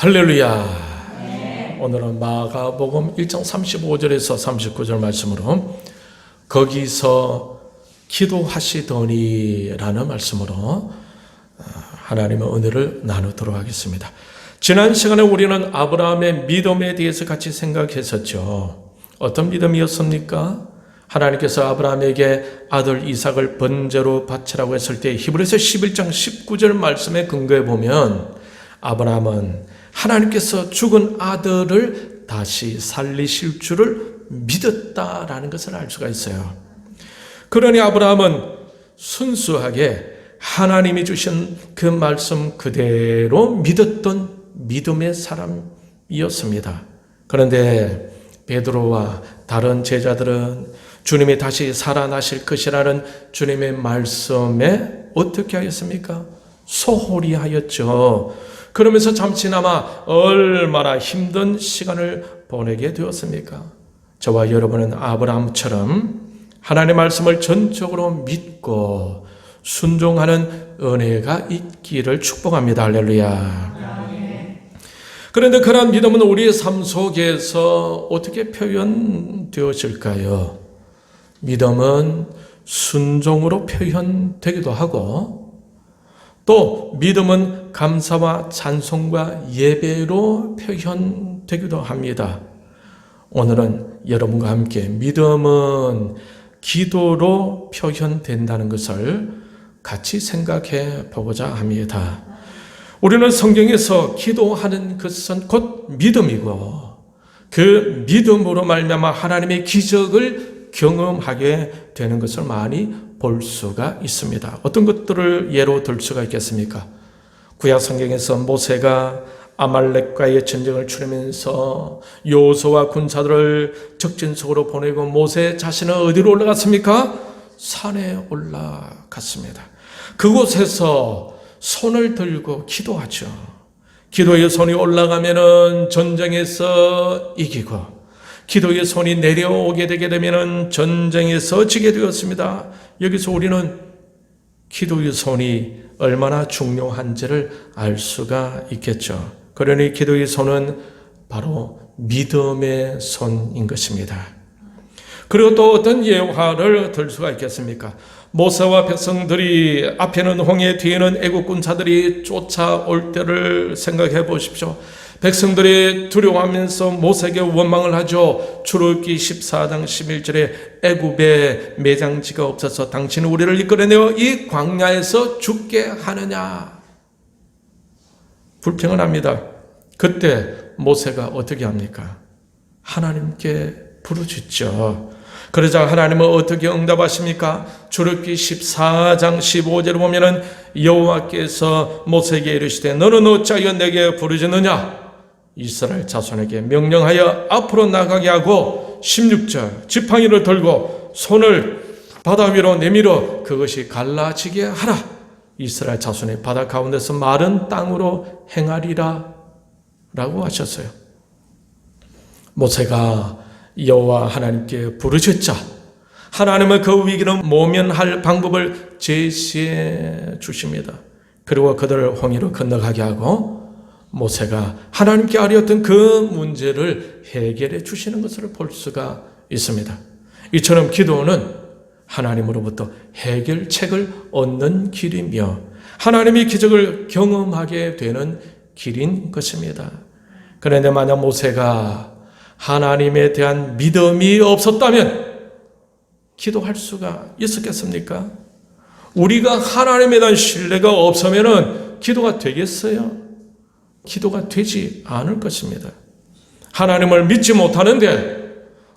할렐루야. 오늘은 마가복음 1장 35절에서 39절 말씀으로 거기서 기도하시더니라는 말씀으로 하나님의 은혜를 나누도록 하겠습니다. 지난 시간에 우리는 아브라함의 믿음에 대해서 같이 생각했었죠. 어떤 믿음이었습니까? 하나님께서 아브라함에게 아들 이삭을 번제로 바치라고 했을 때 히브리서 11장 19절 말씀에 근거해 보면 아브라함은 하나님께서 죽은 아들을 다시 살리실 줄을 믿었다라는 것을 알 수가 있어요. 그러니 아브라함은 순수하게 하나님이 주신 그 말씀 그대로 믿었던 믿음의 사람이었습니다. 그런데 베드로와 다른 제자들은 주님이 다시 살아나실 것이라는 주님의 말씀에 어떻게 하였습니까? 소홀히 하였죠. 그러면서 잠시나마 얼마나 힘든 시간을 보내게 되었습니까? 저와 여러분은 아브라함처럼 하나님의 말씀을 전적으로 믿고 순종하는 은혜가 있기를 축복합니다. 할렐루야. 그런데 그러한 믿음은 우리의 삶 속에서 어떻게 표현되어질까요? 믿음은 순종으로 표현되기도 하고 또 믿음은 감사와 찬송과 예배로 표현되기도 합니다. 오늘은 여러분과 함께 믿음은 기도로 표현된다는 것을 같이 생각해 보고자 합니다. 우리는 성경에서 기도하는 것은 곧 믿음이고 그 믿음으로 말미암아 하나님의 기적을 경험하게 되는 것을 많이 볼 수가 있습니다. 어떤 것들을 예로 들 수가 있겠습니까? 구약 성경에서 모세가 아말렉과의 전쟁을 치르면서 여호수아와 군사들을 적진 속으로 보내고 모세 자신은 어디로 올라갔습니까? 산에 올라갔습니다. 그곳에서 손을 들고 기도하죠. 기도의 손이 올라가면은 전쟁에서 이기고 기도의 손이 내려오게 되게 되면은 전쟁에서 지게 되었습니다. 여기서 우리는 기도의 손이 얼마나 중요한지를 알 수가 있겠죠. 그러니 기도의 손은 바로 믿음의 손인 것입니다. 그리고 또 어떤 예화를 들 수가 있겠습니까? 모세와 백성들이 앞에는 홍해 뒤에는 애국 군사들이 쫓아올 때를 생각해 보십시오. 백성들이 두려워하면서 모세에게 원망을 하죠. 출애굽기 14장 11절에 애굽에 매장지가 없어서 당신은 우리를 이끌어내어 이 광야에서 죽게 하느냐. 불평을 합니다. 그때 모세가 어떻게 합니까? 하나님께 부르짖죠. 그러자 하나님은 어떻게 응답하십니까? 출애굽기 14장 15절을 보면은 여호와께서 모세에게 이르시되 너는 어찌하여 내게 부르짖느냐? 이스라엘 자손에게 명령하여 앞으로 나가게 하고 16절 지팡이를 들고 손을 바다 위로 내밀어 그것이 갈라지게 하라. 이스라엘 자손이 바다 가운데서 마른 땅으로 행하리라 라고 하셨어요. 모세가 여호와 하나님께 부르짖자 하나님은 그 위기를 모면할 방법을 제시해 주십니다. 그리고 그들을 홍해로 건너가게 하고 모세가 하나님께 아뢰었던 그 문제를 해결해 주시는 것을 볼 수가 있습니다. 이처럼 기도는 하나님으로부터 해결책을 얻는 길이며 하나님의 기적을 경험하게 되는 길인 것입니다. 그런데 만약 모세가 하나님에 대한 믿음이 없었다면 기도할 수가 있었겠습니까? 우리가 하나님에 대한 신뢰가 없으면 기도가 되겠어요? 기도가 되지 않을 것입니다. 하나님을 믿지 못하는데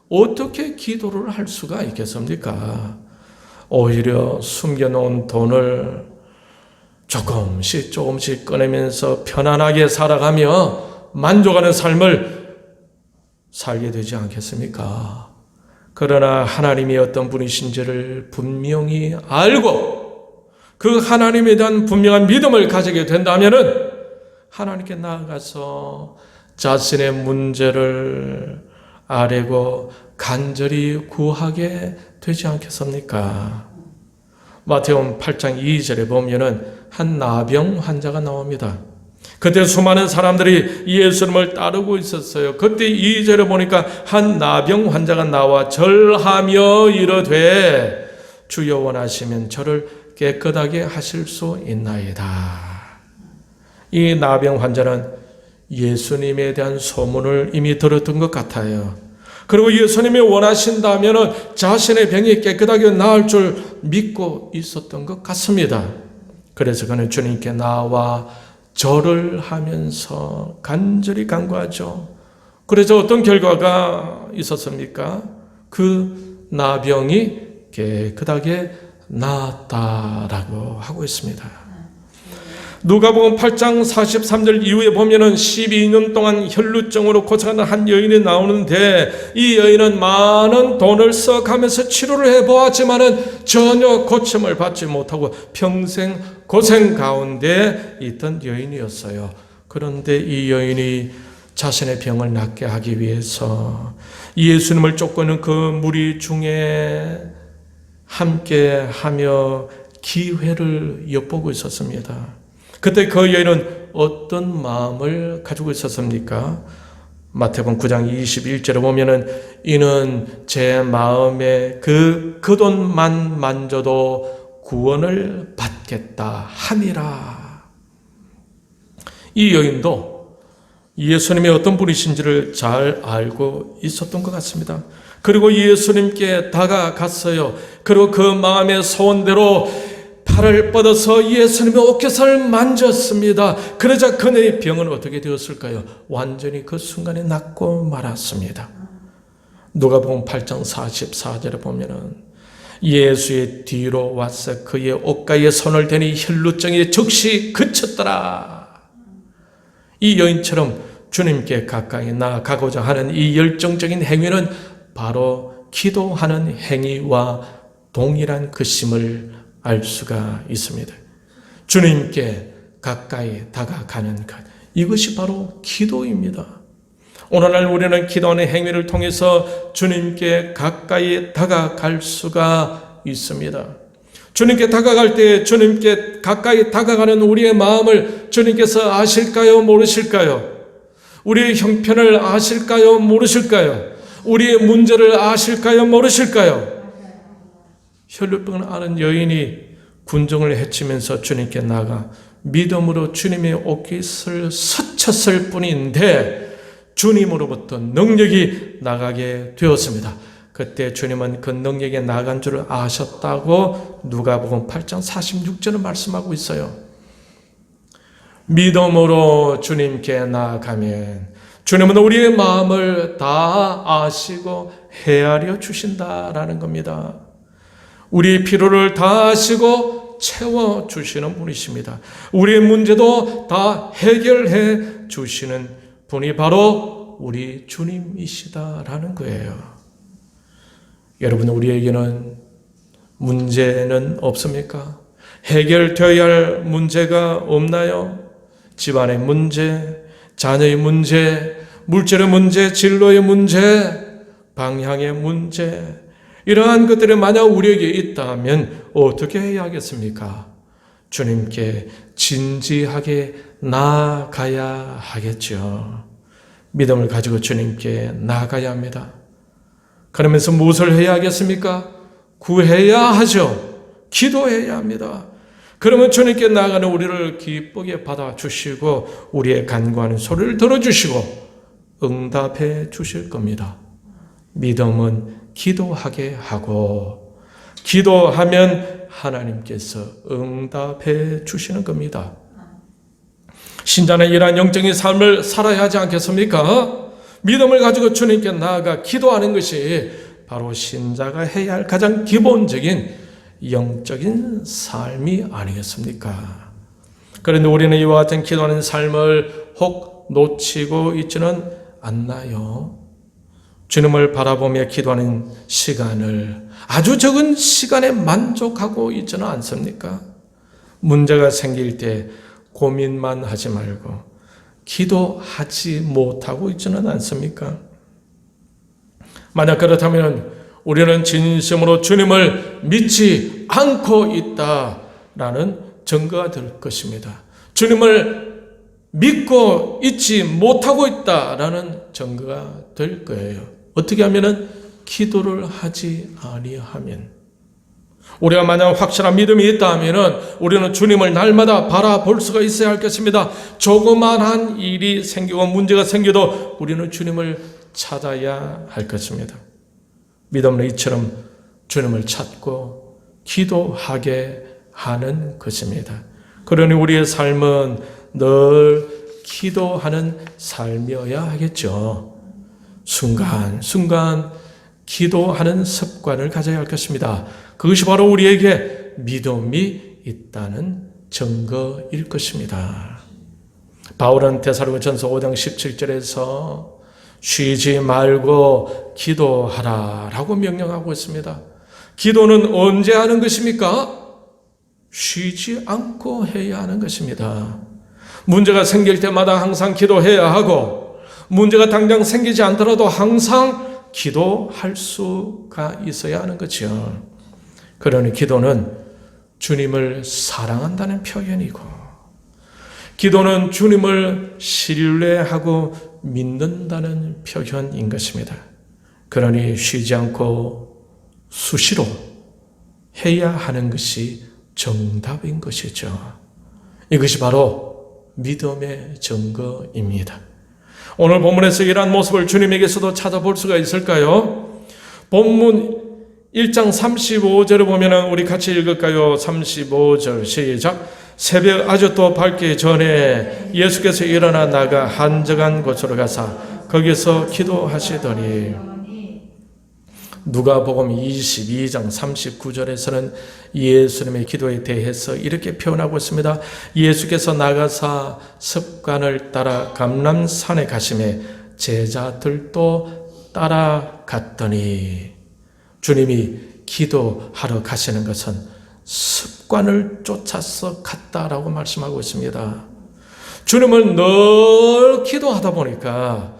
어떻게 기도를 할 수가 있겠습니까? 오히려 숨겨놓은 돈을 조금씩 꺼내면서 편안하게 살아가며 만족하는 삶을 살게 되지 않겠습니까? 그러나 하나님이 어떤 분이신지를 분명히 알고 그 하나님에 대한 분명한 믿음을 가지게 된다면은 하나님께 나아가서 자신의 문제를 아뢰고 간절히 구하게 되지 않겠습니까? 마태복음 8장 2절에 보면은 한 나병 환자가 나옵니다. 그때 수많은 사람들이 예수님을 따르고 있었어요. 그때 2절에 보니까 한 나병 환자가 나와 절하며 이르되 주여 원하시면 저를 깨끗하게 하실 수 있나이다. 이 나병 환자는 예수님에 대한 소문을 이미 들었던 것 같아요. 그리고 예수님이 원하신다면 자신의 병이 깨끗하게 나을 줄 믿고 있었던 것 같습니다. 그래서 그는 주님께 나와 절을 하면서 간절히 간구하죠. 그래서 어떤 결과가 있었습니까? 그 나병이 깨끗하게 나았다라고 하고 있습니다. 누가복음 8장 43절 이후에 보면은 12년 동안 혈루증으로 고생하는 한 여인이 나오는데, 이 여인은 많은 돈을 써가면서 치료를 해보았지만은 전혀 고침을 받지 못하고 평생 고생 가운데 있던 여인이었어요. 그런데 이 여인이 자신의 병을 낫게 하기 위해서 예수님을 쫓고는 그 무리 중에 함께 하며 기회를 엿보고 있었습니다. 그때 그 여인은 어떤 마음을 가지고 있었습니까? 마태복음 9장 21절에 보면은 이는 제 마음에 그 돈만 만져도 구원을 받겠다 하니라. 이 여인도 예수님이 어떤 분이신지를 잘 알고 있었던 것 같습니다. 그리고 예수님께 다가갔어요. 그리고 그 마음의 소원대로 팔을 뻗어서 예수님의 옷깃을 만졌습니다. 그러자 그녀의 병은 어떻게 되었을까요? 완전히 그 순간에 낫고 말았습니다. 누가복음 8장 44절에 보면은 예수의 뒤로 와서 그의 옷가에 손을 대니 혈루증이 즉시 그쳤더라. 이 여인처럼 주님께 가까이 나아가고자 하는 이 열정적인 행위는 바로 기도하는 행위와 동일한 것임을 알 수가 있습니다. 주님께 가까이 다가가는 것, 이것이 바로 기도입니다. 오늘날 우리는 기도하는 행위를 통해서 주님께 가까이 다가갈 수가 있습니다. 주님께 다가갈 때 주님께 가까이 다가가는 우리의 마음을 주님께서 아실까요? 모르실까요? 우리의 형편을 아실까요? 모르실까요? 우리의 문제를 아실까요? 모르실까요? 혈루병을 앓은 여인이 군중을 헤치면서 주님께 나가 믿음으로 주님의 옷깃을 스쳤을 뿐인데 주님으로부터 능력이 나가게 되었습니다. 그때 주님은 그 능력이 나간 줄을 아셨다고 누가복음 8장 46절을 말씀하고 있어요. 믿음으로 주님께 나아가면 주님은 우리의 마음을 다 아시고 헤아려 주신다라는 겁니다. 우리의 필요를 다 아시고 채워주시는 분이십니다. 우리의 문제도 다 해결해 주시는 분이 바로 우리 주님이시다라는 거예요. 여러분, 우리에게는 문제는 없습니까? 해결되어야 할 문제가 없나요? 집안의 문제, 자녀의 문제, 물질의 문제, 진로의 문제, 방향의 문제, 이러한 것들이 만약 우리에게 있다면 어떻게 해야 하겠습니까? 주님께 진지하게 나아가야 하겠죠. 믿음을 가지고 주님께 나아가야 합니다. 그러면서 무엇을 해야 하겠습니까? 구해야 하죠. 기도해야 합니다. 그러면 주님께 나아가는 우리를 기쁘게 받아주시고 우리의 간구하는 소리를 들어주시고 응답해 주실 겁니다. 믿음은 기도하게 하고 기도하면 하나님께서 응답해 주시는 겁니다. 신자는 이러한 영적인 삶을 살아야 하지 않겠습니까? 믿음을 가지고 주님께 나아가 기도하는 것이 바로 신자가 해야 할 가장 기본적인 영적인 삶이 아니겠습니까? 그런데 우리는 이와 같은 기도하는 삶을 혹 놓치고 있지는 않나요? 주님을 바라보며 기도하는 시간을 아주 적은 시간에 만족하고 있지는 않습니까? 문제가 생길 때 고민만 하지 말고 기도하지 못하고 있지는 않습니까? 만약 그렇다면 우리는 진심으로 주님을 믿지 않고 있다라는 증거가 될 것입니다. 주님을 믿고 있지 못하고 있다라는 증거가 될 거예요. 어떻게 하면은 기도를 하지 아니하면. 우리가 만약 확실한 믿음이 있다 하면은 우리는 주님을 날마다 바라볼 수가 있어야 할 것입니다. 조그만한 일이 생기고 문제가 생겨도 우리는 주님을 찾아야 할 것입니다. 믿음은 이처럼 주님을 찾고 기도하게 하는 것입니다. 그러니 우리의 삶은 늘 기도하는 삶이어야 하겠죠. 순간순간 기도하는 습관을 가져야 할 것입니다. 그것이 바로 우리에게 믿음이 있다는 증거일 것입니다. 바울은 데살로니가전서 5장 17절에서 쉬지 말고 기도하라 라고 명령하고 있습니다. 기도는 언제 하는 것입니까? 쉬지 않고 해야 하는 것입니다. 문제가 생길 때마다 항상 기도해야 하고 문제가 당장 생기지 않더라도 항상 기도할 수가 있어야 하는 거죠. 그러니 기도는 주님을 사랑한다는 표현이고 기도는 주님을 신뢰하고 믿는다는 표현인 것입니다. 그러니 쉬지 않고 수시로 해야 하는 것이 정답인 것이죠. 이것이 바로 믿음의 증거입니다. 오늘 본문에서 이러한 모습을 주님에게서도 찾아볼 수가 있을까요? 본문 1장 35절을 보면 우리 같이 읽을까요? 35절 시작. 새벽 아주 또 밝기 전에 예수께서 일어나 나가 한적한 곳으로 가사 거기서 기도하시더니 누가복음 22장 39절에서는 예수님의 기도에 대해서 이렇게 표현하고 있습니다. 예수께서 나가사 습관을 따라 감람산에 가시매 제자들도 따라갔더니 주님이 기도하러 가시는 것은 습관을 쫓아서 갔다라고 말씀하고 있습니다. 주님을 늘 기도하다 보니까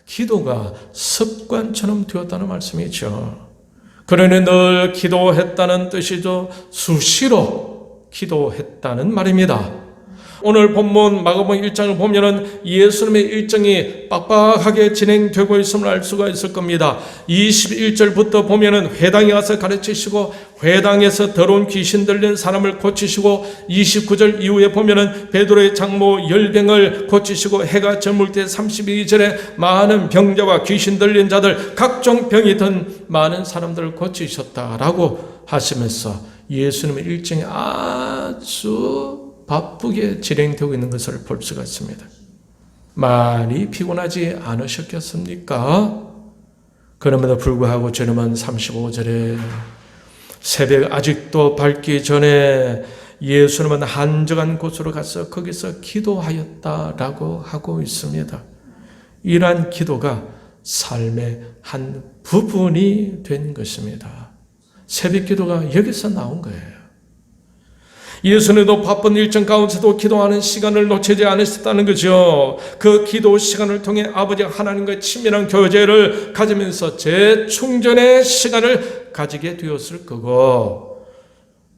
기도가 습관처럼 되었다는 말씀이죠. 그러니 늘 기도했다는 뜻이죠. 수시로 기도했다는 말입니다. 오늘 본문 마가복음 1장을 보면은 예수님의 일정이 빡빡하게 진행되고 있음을 알 수가 있을 겁니다. 21절부터 보면은 회당에 가서 가르치시고 회당에서 더러운 귀신 들린 사람을 고치시고 29절 이후에 보면은 베드로의 장모 열병을 고치시고 해가 저물 때 32절에 많은 병자와 귀신 들린 자들 각종 병이 든 많은 사람들을 고치셨다라고 하시면서 예수님의 일정이 아주 바쁘게 진행되고 있는 것을 볼 수가 있습니다. 많이 피곤하지 않으셨겠습니까? 그럼에도 불구하고 주님은 35절에 새벽 아직도 밝기 전에 예수님은 한적한 곳으로 가서 거기서 기도하였다라고 하고 있습니다. 이러한 기도가 삶의 한 부분이 된 것입니다. 새벽 기도가 여기서 나온 거예요. 예수님도 바쁜 일정 가운데서도 기도하는 시간을 놓치지 않으셨다는 거죠. 그 기도 시간을 통해 아버지 하나님과의 친밀한 교제를 가지면서 재충전의 시간을 가지게 되었을 거고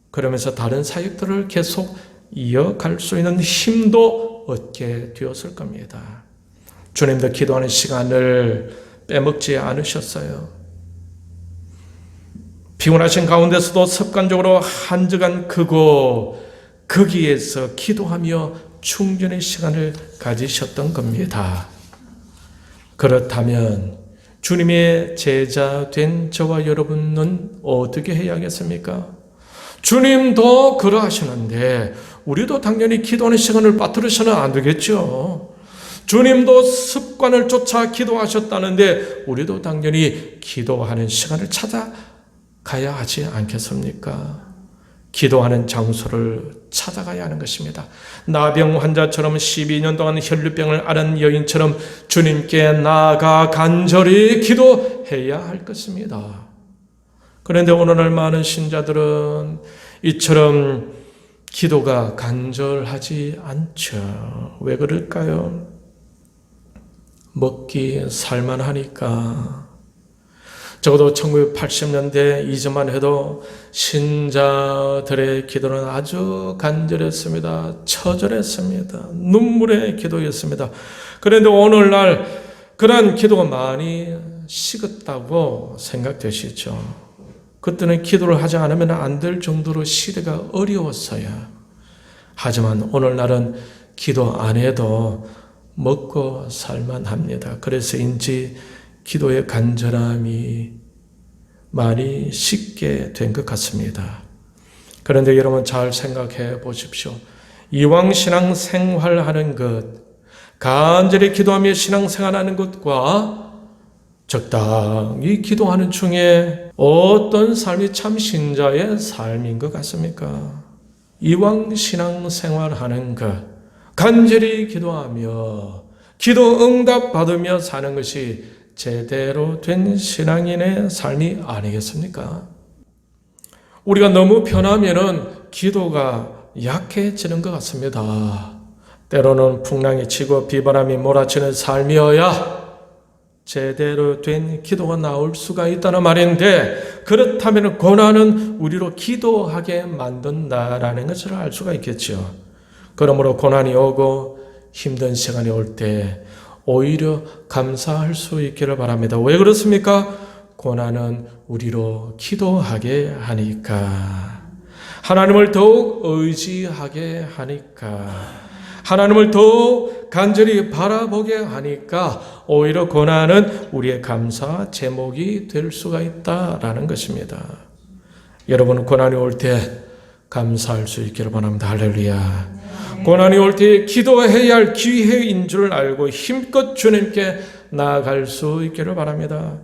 그러면서 다른 사역들을 계속 이어갈 수 있는 힘도 얻게 되었을 겁니다. 주님도 기도하는 시간을 빼먹지 않으셨어요. 피곤하신 가운데서도 습관적으로 한적한 그곳 거기에서 기도하며 충전의 시간을 가지셨던 겁니다. 그렇다면 주님의 제자 된 저와 여러분은 어떻게 해야겠습니까? 주님도 그러하시는데 우리도 당연히 기도하는 시간을 빠뜨려서는 안 되겠죠. 주님도 습관을 쫓아 기도하셨다는데 우리도 당연히 기도하는 시간을 찾아가야 하지 않겠습니까? 기도하는 장소를 찾아가야 하는 것입니다. 나병 환자처럼 12년 동안 혈류병을 앓은 여인처럼 주님께 나아가 간절히 기도해야 할 것입니다. 그런데 오늘날 많은 신자들은 이처럼 기도가 간절하지 않죠. 왜 그럴까요? 먹기 살만하니까, 적어도 1980년대 이전만 해도 신자들의 기도는 아주 간절했습니다. 처절했습니다. 눈물의 기도였습니다. 그런데 오늘날 그러한 기도가 많이 식었다고 생각되시죠? 그때는 기도를 하지 않으면 안 될 정도로 시대가 어려웠어요. 하지만 오늘날은 기도 안 해도 먹고 살만합니다. 그래서인지 기도의 간절함이 많이 식게 된 것 같습니다. 그런데 여러분 잘 생각해 보십시오. 이왕 신앙생활하는 것, 간절히 기도하며 신앙생활하는 것과 적당히 기도하는 중에 어떤 삶이 참 신자의 삶인 것 같습니까? 이왕 신앙생활하는 것, 간절히 기도하며 기도 응답 받으며 사는 것이 제대로 된 신앙인의 삶이 아니겠습니까? 우리가 너무 편하면은 기도가 약해지는 것 같습니다. 때로는 풍랑이 치고 비바람이 몰아치는 삶이어야 제대로 된 기도가 나올 수가 있다는 말인데, 그렇다면 고난은 우리로 기도하게 만든다라는 것을 알 수가 있겠죠. 그러므로 고난이 오고 힘든 시간이 올 때 오히려 감사할 수 있기를 바랍니다. 왜 그렇습니까? 고난은 우리로 기도하게 하니까, 하나님을 더욱 의지하게 하니까, 하나님을 더욱 간절히 바라보게 하니까 오히려 고난은 우리의 감사 제목이 될 수가 있다라는 것입니다. 여러분, 고난이 올 때 감사할 수 있기를 바랍니다. 할렐루야. 고난이 올 때 기도해야 할 기회인 줄 알고 힘껏 주님께 나아갈 수 있기를 바랍니다.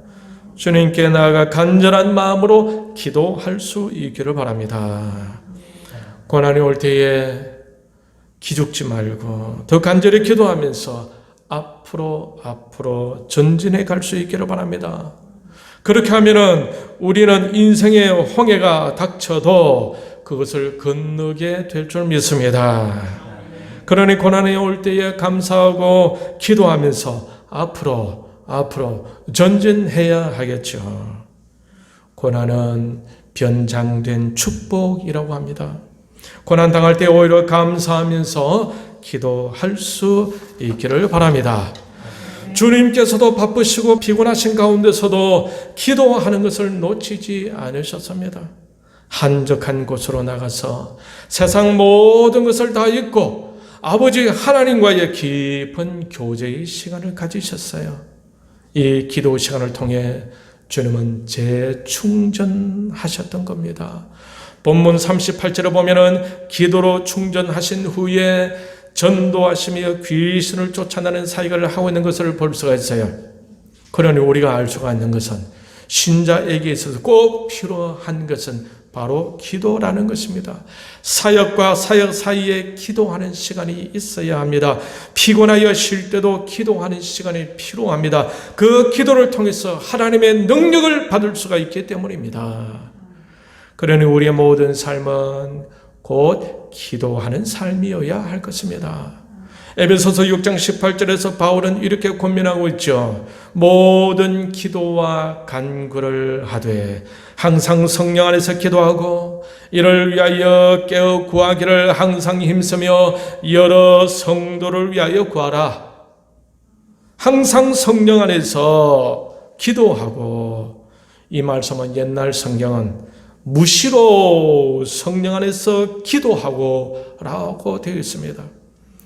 주님께 나아가 간절한 마음으로 기도할 수 있기를 바랍니다. 고난이 올 때에 기죽지 말고 더 간절히 기도하면서 앞으로 전진해 갈 수 있기를 바랍니다. 그렇게 하면은 우리는 인생의 홍해가 닥쳐도 그것을 건너게 될 줄 믿습니다. 그러니 고난이 올 때에 감사하고 기도하면서 앞으로 전진해야 하겠죠. 고난은 변장된 축복이라고 합니다. 고난 당할 때 오히려 감사하면서 기도할 수 있기를 바랍니다. 주님께서도 바쁘시고 피곤하신 가운데서도 기도하는 것을 놓치지 않으셨습니다. 한적한 곳으로 나가서 세상 모든 것을 다 잊고 아버지 하나님과의 깊은 교제의 시간을 가지셨어요. 이 기도 시간을 통해 주님은 재충전하셨던 겁니다. 본문 38절에 보면은 기도로 충전하신 후에 전도하시며 귀신을 쫓아내는 사역을 하고 있는 것을 볼 수가 있어요. 그러니 우리가 알 수가 있는 것은 신자에게 있어서 꼭 필요한 것은 바로 기도라는 것입니다. 사역과 사역 사이에 기도하는 시간이 있어야 합니다. 피곤하여 쉴 때도 기도하는 시간이 필요합니다. 그 기도를 통해서 하나님의 능력을 받을 수가 있기 때문입니다. 그러니 우리의 모든 삶은 곧 기도하는 삶이어야 할 것입니다. 에베소서 6장 18절에서 바울은 이렇게 권면하고 있죠. 모든 기도와 간구를 하되 항상 성령 안에서 기도하고 이를 위하여 깨어 구하기를 항상 힘쓰며 여러 성도를 위하여 구하라. 항상 성령 안에서 기도하고, 이 말씀은 옛날 성경은 무시로 성령 안에서 기도하고 라고 되어 있습니다.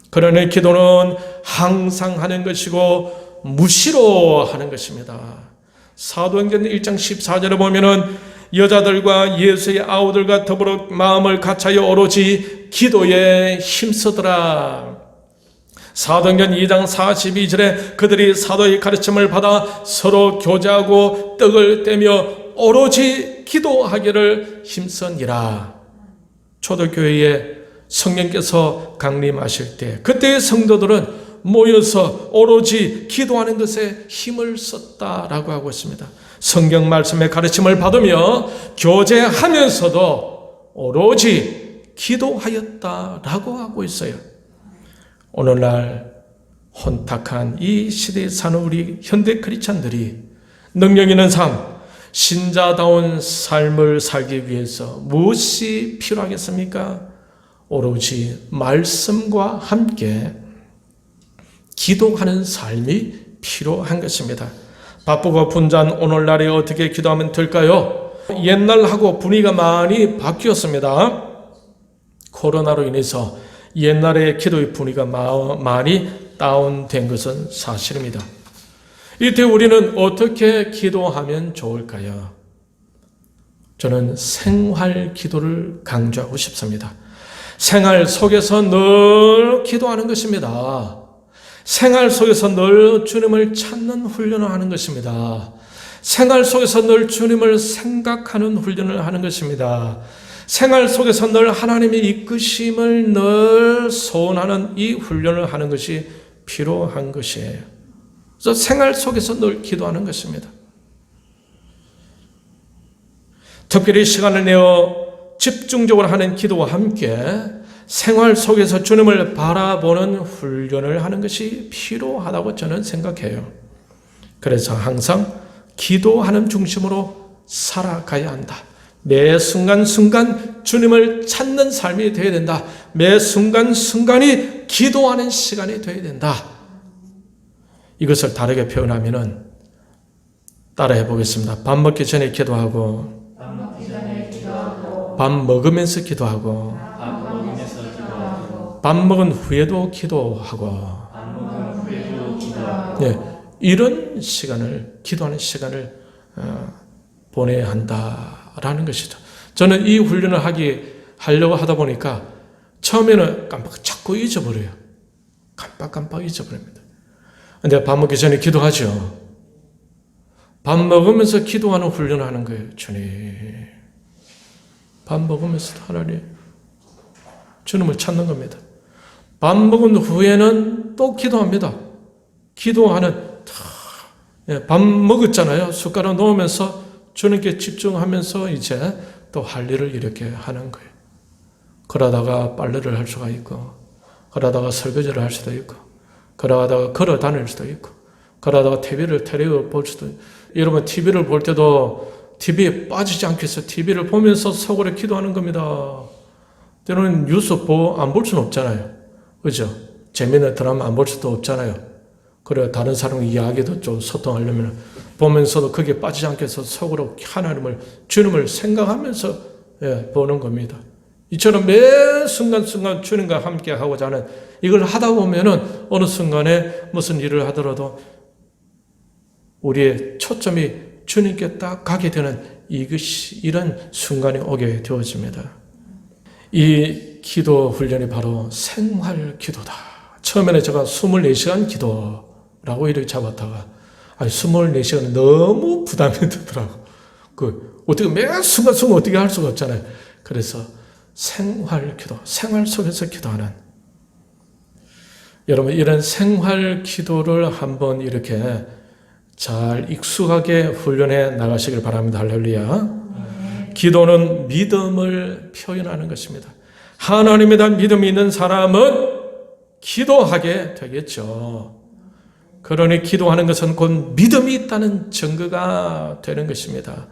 그러니 기도는 항상 하는 것이고 무시로 하는 것입니다. 사도행전 1장 14절에 보면은 여자들과 예수의 아우들과 더불어 마음을 같이하여 오로지 기도에 힘쓰더라. 사도행전 2장 42절에 그들이 사도의 가르침을 받아 서로 교제하고 떡을 떼며 오로지 기도하기를 힘쓰니라. 초대교회에 성령께서 강림하실 때 그때의 성도들은 모여서 오로지 기도하는 것에 힘을 썼다라고 하고 있습니다. 성경 말씀의 가르침을 받으며 교제하면서도 오로지 기도하였다라고 하고 있어요. 오늘날 혼탁한 이 시대에 사는 우리 현대 크리스찬들이 능력 있는 삶, 신자다운 삶을 살기 위해서 무엇이 필요하겠습니까? 오로지 말씀과 함께 기도하는 삶이 필요한 것입니다. 바쁘고 분주한 오늘날에 어떻게 기도하면 될까요? 옛날하고 분위기가 많이 바뀌었습니다. 코로나로 인해서 옛날의 기도의 분위기가 많이 다운된 것은 사실입니다. 이때 우리는 어떻게 기도하면 좋을까요? 저는 생활 기도를 강조하고 싶습니다. 생활 속에서 늘 기도하는 것입니다. 생활 속에서 늘 주님을 찾는 훈련을 하는 것입니다. 생활 속에서 늘 주님을 생각하는 훈련을 하는 것입니다. 생활 속에서 늘 하나님의 이끄심을 늘 소원하는 이 훈련을 하는 것이 필요한 것이에요. 그래서 생활 속에서 늘 기도하는 것입니다. 특별히 시간을 내어 집중적으로 하는 기도와 함께 생활 속에서 주님을 바라보는 훈련을 하는 것이 필요하다고 저는 생각해요. 그래서 항상 기도하는 중심으로 살아가야 한다. 매 순간순간 주님을 찾는 삶이 되어야 된다. 매 순간순간이 기도하는 시간이 되어야 된다. 이것을 다르게 표현하면 따라해 보겠습니다. 밥 먹기 전에 기도하고, 밥 먹으면서 기도하고, 밥 먹은 후에도 기도하고, 네, 이런 시간을, 기도하는 시간을 보내야 한다라는 것이죠. 저는 이 훈련을 하려고 하다 보니까 처음에는 자꾸 잊어버려요. 깜빡 잊어버립니다. 근데 밥 먹기 전에 기도하죠. 밥 먹으면서 기도하는 훈련을 하는 거예요. 주님, 밥 먹으면서 하나님, 주님을 찾는 겁니다. 밥 먹은 후에는 또 기도합니다. 기도하는, 밥 먹었잖아요. 숟가락 놓으면서 주님께 집중하면서 이제 또 할 일을 이렇게 하는 거예요. 그러다가 빨래를 할 수가 있고, 그러다가 설거지를 할 수도 있고, 그러다가 걸어 다닐 수도 있고, 그러다가 TV를 볼 수도 있고. 여러분 TV를 볼 때도 TV에 빠지지 않겠어요? TV를 보면서 속으로 기도하는 겁니다. 때로는 뉴스 안 볼 수는 없잖아요. 그죠? 재미있는 드라마 안 볼 수도 없잖아요. 그래 다른 사람의 이야기도 좀 소통하려면 보면서도 거기에 빠지지 않겠어 속으로 하나님을, 주님을 생각하면서 보는 겁니다. 이처럼 매 순간순간 주님과 함께 하고자 하는 이걸 하다 보면은 어느 순간에 무슨 일을 하더라도 우리의 초점이 주님께 딱 가게 되는 이런 순간이 오게 되어집니다. 이 기도 훈련이 바로 생활 기도다. 처음에는 제가 24시간 기도라고 이렇게 잡았다가 24시간은 너무 부담이 되더라고. 어떻게 매 순간순간 어떻게 할 수가 없잖아요. 그래서 생활 기도, 생활 속에서 기도하는, 여러분 이런 생활 기도를 한번 이렇게 잘 익숙하게 훈련해 나가시길 바랍니다. 할렐루야. 기도는 믿음을 표현하는 것입니다. 하나님에 대한 믿음이 있는 사람은 기도하게 되겠죠. 그러니 기도하는 것은 곧 믿음이 있다는 증거가 되는 것입니다.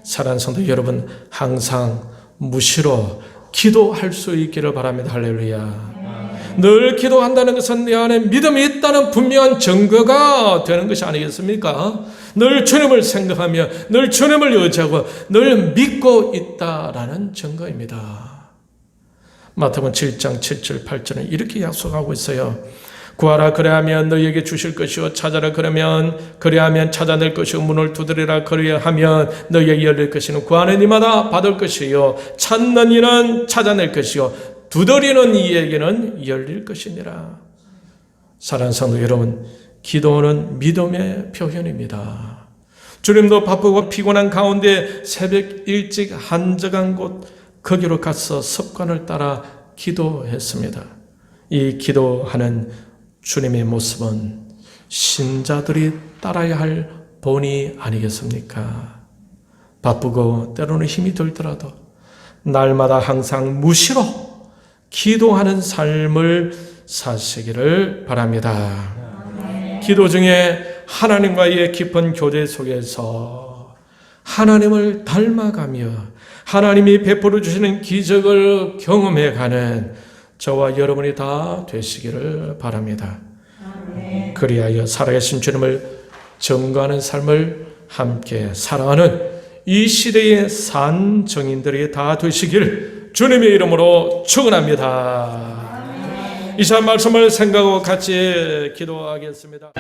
사랑하는 성도 여러분, 항상 무시로 기도할 수 있기를 바랍니다. 할렐루야. 늘 기도한다는 것은 내 안에 믿음이 있다는 분명한 증거가 되는 것이 아니겠습니까? 늘 주님을 생각하며 늘 주님을 의지하고 늘 믿고 있다라는 증거입니다. 마태복음 7장 7절 8절은 이렇게 약속하고 있어요. 구하라 그래하면 너희에게 주실 것이요, 찾아라 그래하면 찾아낼 것이요, 문을 두드리라 그리하면 너희에게 열릴 것이요, 구하는 이마다 받을 것이요, 찾는 이는 찾아낼 것이요, 두드리는 이에게는 열릴 것이니라. 사랑하는 성도 여러분, 기도는 믿음의 표현입니다. 주님도 바쁘고 피곤한 가운데 새벽 일찍 한적한 곳 거기로 가서 습관을 따라 기도했습니다. 이 기도하는 주님의 모습은 신자들이 따라야 할 본이 아니겠습니까? 바쁘고 때로는 힘이 들더라도 날마다 항상 무시로 기도하는 삶을 사시기를 바랍니다. 기도 중에 하나님과의 깊은 교제 속에서 하나님을 닮아가며 하나님이 베풀어 주시는 기적을 경험해가는 저와 여러분이 다 되시기를 바랍니다. 그리하여 살아계신 주님을 증거하는 삶을 함께 살아가는 이 시대의 산 정인들이 다 되시길 주님의 이름으로 축원합니다. 이 시간 말씀을 생각하고 같이 기도하겠습니다.